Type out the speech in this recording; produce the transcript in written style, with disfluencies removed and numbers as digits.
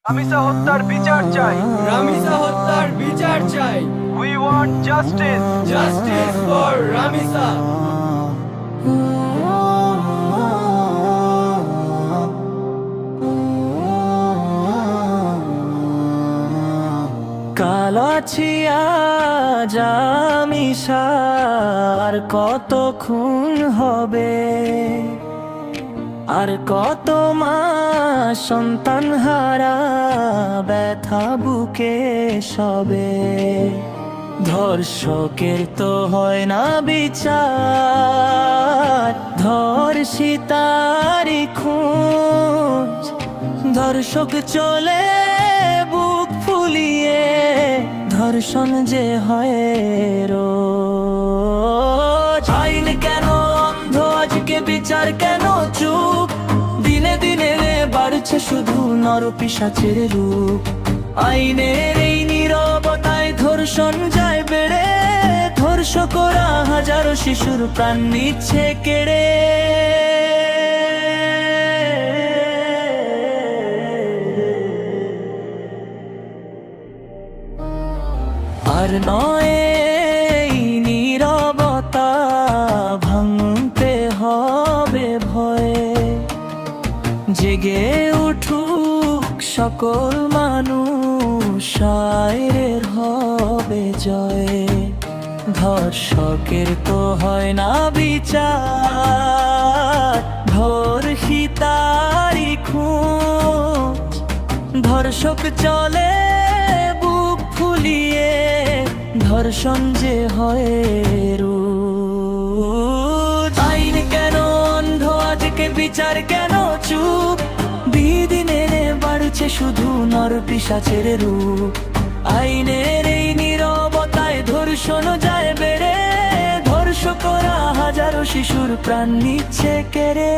রামিসা হত্যার বিচার চাই। রামিসা হত্যার বিচার চাই। We want justice. Justice for Ramisa. কালাছিয়া জামিসার কত খুন হবে, আর কত মা সন্তান হারা ব্যথা বুকে সবে। ধর্ষকের তো হয় না বিচার, ধর্ষিতারি খোঁজ। ধর্ষক চলে বুক ফুলিয়ে, ধর্ষণ যে হয় রোজ। আইন কেন অন্ধ, আজকে বিচার কেন চুপ? দিনে দিনে বাড়ছে শুধু নরপিশাচের রূপ। আইনের এই নীরবতায় ধর্ষণ যায় বেড়ে, ধর্ষকরা হাজারো শিশুর প্রাণ নিচ্ছে কেড়ে। আর নয় এই নীরবতা ভাঙতে হবে ভয়ে। জেগে উঠুক সকল মানুষ, আইনের হবে জয়। ধর্ষকের তো হয় না বিচার, ধর্ষিতারি খোঁজ। ধর্ষক চলে বুক ফুলিয়ে, ধর্ষণ যে হয় রোজ। আইন কেন অন্ধ, আজকে বিচার কেন চুপ? দিনে বাড়ছে শুধু নরপিশাচের রূপ। আইনের এই নীরবতায় ধর্ষণ যায় বেড়ে, ধর্ষকরা হাজারো শিশুর প্রাণ নিচ্ছে কেড়ে।